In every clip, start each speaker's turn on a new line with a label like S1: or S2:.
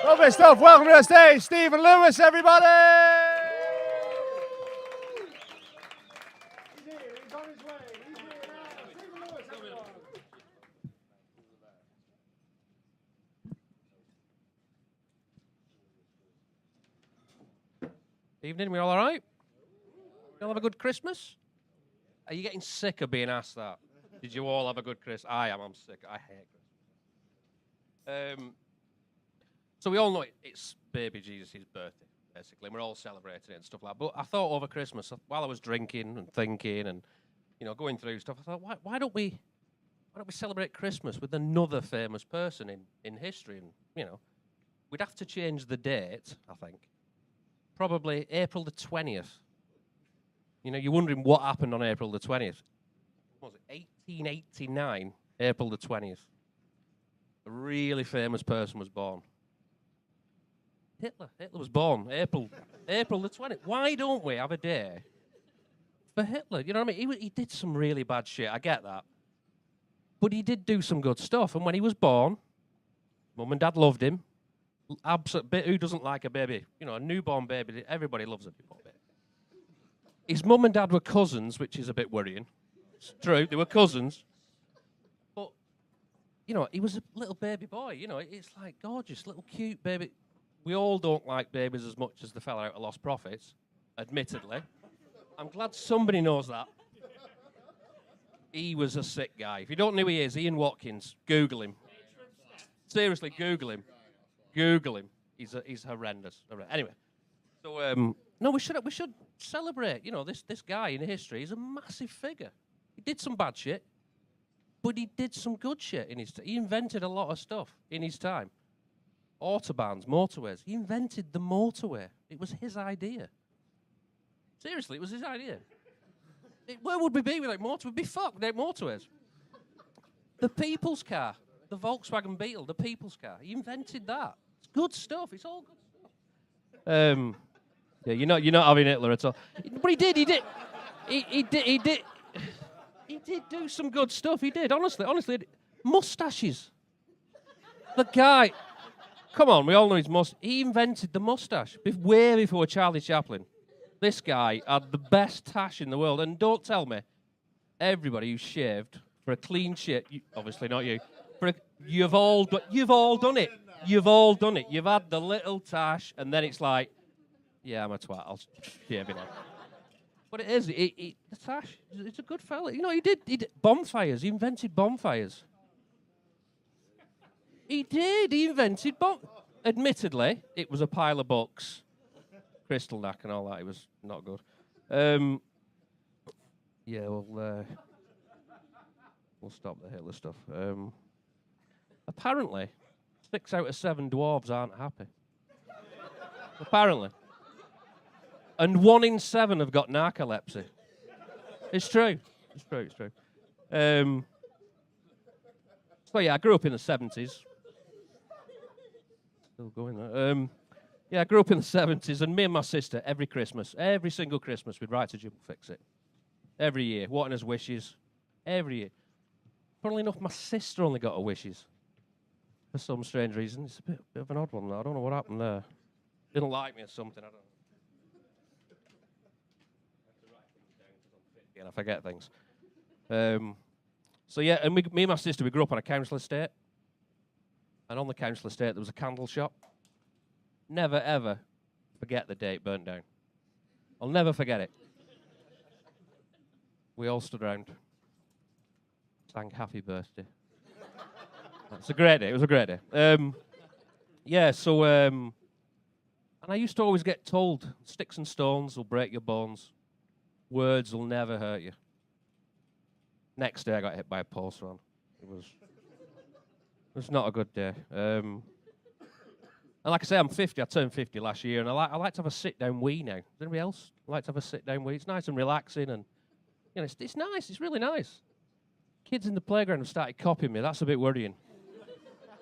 S1: Lovely stuff. Welcome to the stage, Stephen Lewis, everybody. He's on his way. He's here now. Stephen Lewis, everyone.
S2: Evening, we all right? You all have a good Christmas? Are you getting sick of being asked that? Did you all have a good Christmas? I am, I'm sick. I hate Christmas. So we all know it's baby Jesus' birthday, basically, and we're all celebrating it and stuff like that. But I thought over Christmas, while I was drinking and thinking and, going through stuff, I thought, why don't we celebrate Christmas with another famous person in history? And, we'd have to change the date, I think. Probably April the 20th. You're wondering what happened on April the 20th. What was it? 1889, April the 20th. A really famous person was born. Hitler. Hitler was born April the 20th. Why don't we have a day for Hitler? You know what I mean? He did some really bad shit. I get that. But he did do some good stuff. And when he was born, Mum and Dad loved him. Who doesn't like a baby? A newborn baby. Everybody loves a newborn baby. His mum and dad were cousins, which is a bit worrying. It's true, they were cousins. But, he was a little baby boy. It's like gorgeous, little cute baby. We all don't like babies as much as the fella out of Lost Prophets, admittedly. I'm glad somebody knows that. He was a sick guy. If you don't know who he is, Ian Watkins, Google him. Seriously, Google him. Google him. He's horrendous. Anyway, so no, we should celebrate. This guy in history is a massive figure. He did some bad shit, but he did some good shit in his time. He invented a lot of stuff in his time. Autobahns, motorways. He invented the motorway. It was his idea. Seriously, it was his idea. Where would we be without motorways? We'd be fucked without motorways. The people's car. The Volkswagen Beetle, the people's car. He invented that. It's good stuff. It's all good stuff. Yeah, you're not having Hitler at all. But he did. He did do some good stuff. He did. Honestly. Mustaches. The guy. Come on, we all know his mustache. He invented the mustache way before Charlie Chaplin. This guy had the best tash in the world. And don't tell me, everybody who's shaved for a clean shave, obviously not you. You've all done it. You've all done it. You've had the little tash, and then it's like, yeah, I'm a twat. I'll shave it off. But it is. The tash. It's a good fella. He did bonfires. He invented bonfires. He did. He invented Admittedly, it was a pile of books, crystal knack and all that. It was not good. Yeah, we'll stop the Hitler stuff. Apparently, 6 out of 7 dwarves aren't happy. Apparently. And 1 in 7 have got narcolepsy. It's true. It's true. So, yeah, I grew up in the 70s. Still going there. Yeah, I grew up in the 70s, and me and my sister, every single Christmas, we'd write to Jim Fix It. Every year, wanting us wishes. Every year. Funnily enough, my sister only got her wishes. For some strange reason. It's a bit of an odd one, though. I don't know what happened there. Didn't like me or something, I don't know. I have to write things down because I'm 50 and I forget things. So, yeah, and me and my sister, we grew up on a council estate. And on the council estate, there was a candle shop. Never, ever forget the day it burnt down. I'll never forget it. We all stood around, sang Happy Birthday. It's a great day. It was a great day. Yeah, so, and I used to always get told, sticks and stones will break your bones. Words will never hurt you. Next day, I got hit by a post run. It was not a good day. And like I say, I'm 50. I turned 50 last year, and I like to have a sit-down wee now. Does anybody else like to have a sit-down wee? It's nice and relaxing, and it's nice. It's really nice. Kids in the playground have started copying me. That's a bit worrying.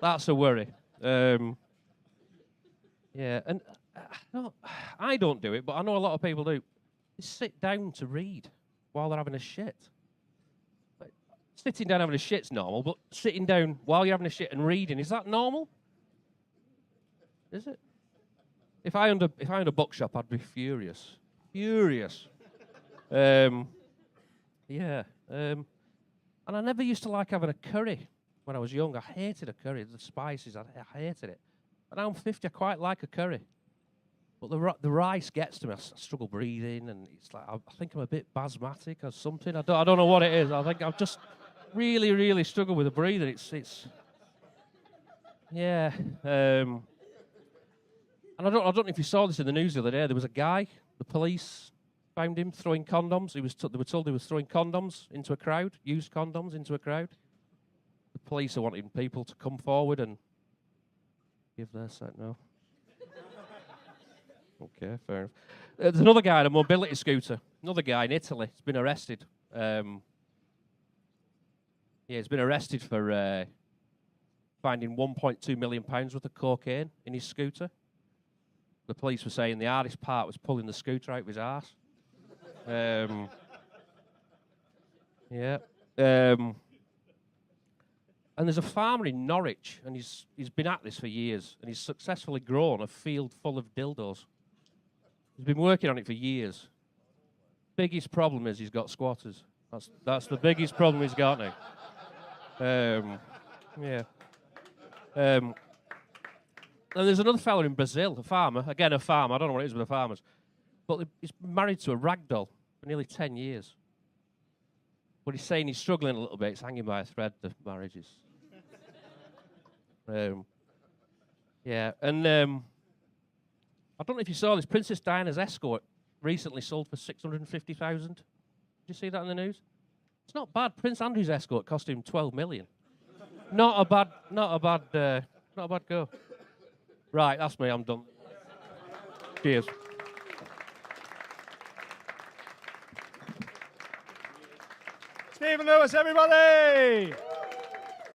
S2: That's a worry. Yeah, and I don't do it, but I know a lot of people do. They sit down to read while they're having a shit. Sitting down having a shit's normal, but sitting down while you're having a shit and reading, is that normal? Is it? If I owned a bookshop, I'd be furious. Furious. Yeah. And I never used to like having a curry when I was young. I hated a curry. The spices, I hated it. But now I'm 50, I quite like a curry. But the rice gets to me. I struggle breathing, and it's like I think I'm a bit basmatic or something. I don't know what it is. I think I've just really, really struggle with the breathing. It's yeah. And I don't know if you saw this in the news the other day. There was a guy. The police found him throwing condoms. They were told he was throwing condoms into a crowd, used condoms into a crowd. The police are wanting people to come forward and give their side. No. Okay, fair enough. There's another guy on a mobility scooter. Another guy in Italy. He's been arrested. He's been arrested for finding £1.2 million worth of cocaine in his scooter. The police were saying the hardest part was pulling the scooter out of his arse. Yeah. And there's a farmer in Norwich, and he's been at this for years, and he's successfully grown a field full of dildos. He's been working on it for years. Biggest problem is he's got squatters. That's the biggest problem he's got now. Yeah. And there's another fella in Brazil, a farmer. Again, a farmer. I don't know what it is with the farmers. But he's married to a ragdoll for nearly 10 years. But he's saying he's struggling a little bit. It's hanging by a thread, the marriage is. Yeah, and I don't know if you saw this. Princess Diana's escort recently sold for $650,000. Did you see that in the news? It's not bad. Prince Andrew's escort cost him $12 million. Not a bad go. Right, that's me. I'm done. Cheers.
S1: Stephen Lewis, everybody!